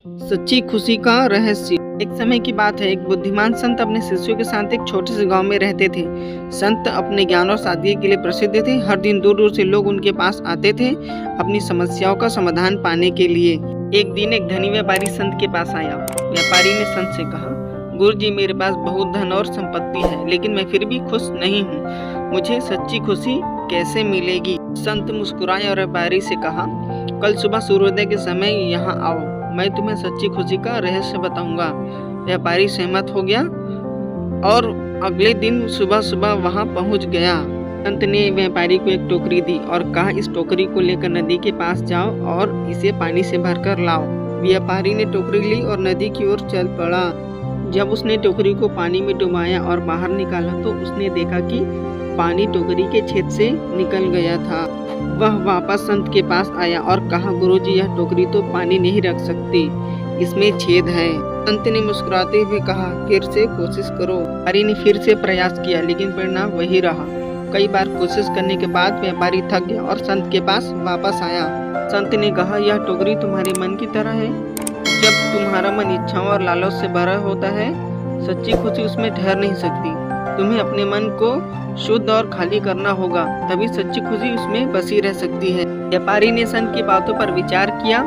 सच्ची खुशी का रहस्य। एक समय की बात है, एक बुद्धिमान संत अपने शिष्यों के साथ एक छोटे से गांव में रहते थे। संत अपने ज्ञान और सादगी के लिए प्रसिद्ध थे। हर दिन दूर दूर से लोग उनके पास आते थे अपनी समस्याओं का समाधान पाने के लिए। एक दिन एक धनी व्यापारी संत के पास आया। व्यापारी ने संत से कहा, गुरुजी, मेरे पास बहुत धन और संपत्ति है, लेकिन मैं फिर भी खुश नहीं हूँ। मुझे सच्ची खुशी कैसे मिलेगी? संत मुस्कुराए और व्यापारी से कहा, कल सुबह सूर्योदय के समय यहाँ आओ, मैं तुम्हें सच्ची खुशी का रहस्य बताऊंगा। व्यापारी सहमत हो गया और अगले दिन सुबह सुबह वहां पहुंच गया। संत ने व्यापारी को एक टोकरी दी और कहा, इस टोकरी को लेकर नदी के पास जाओ और इसे पानी से भरकर लाओ। व्यापारी ने टोकरी ली और नदी की ओर चल पड़ा। जब उसने टोकरी को पानी में डुबाया और बाहर निकाला तो उसने देखा कि पानी टोकरी के छेद से निकल गया था। वह वापस संत के पास आया और कहा, गुरुजी, यह टोकरी तो पानी नहीं रख सकती, इसमें छेद है। संत ने मुस्कुराते हुए कहा, फिर से कोशिश करो। व्यापारी ने फिर से प्रयास किया, लेकिन परिणाम वही रहा। कई बार कोशिश करने के बाद व्यापारी थक गया और संत के पास वापस आया। संत ने कहा, यह टोकरी तुम्हारे मन की तरह है। जब तुम्हारा मन इच्छाओं और लालच से भरा होता है, सच्ची खुशी उसमें ठहर नहीं सकती। तुम्हें अपने मन को शुद्ध और खाली करना होगा, तभी सच्ची खुशी उसमें बसी रह सकती है। व्यापारी ने संत की बातों पर विचार किया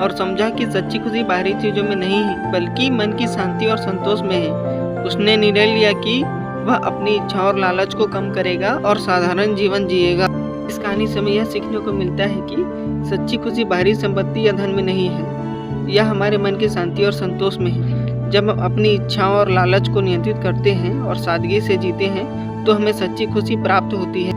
और समझा कि सच्ची खुशी बाहरी चीजों में नहीं है, बल्कि मन की शांति और संतोष में है। उसने निर्णय लिया कि वह अपनी इच्छा और लालच को कम करेगा और साधारण जीवन जिएगा। इस कहानी से हमें यह सीखने को मिलता है कि सच्ची खुशी बाहरी संपत्ति या धन में नहीं है, यह हमारे मन की शांति और संतोष में है। जब हम अपनी इच्छाओं और लालच को नियंत्रित करते हैं और सादगी से जीते हैं, तो हमें सच्ची खुशी प्राप्त होती है।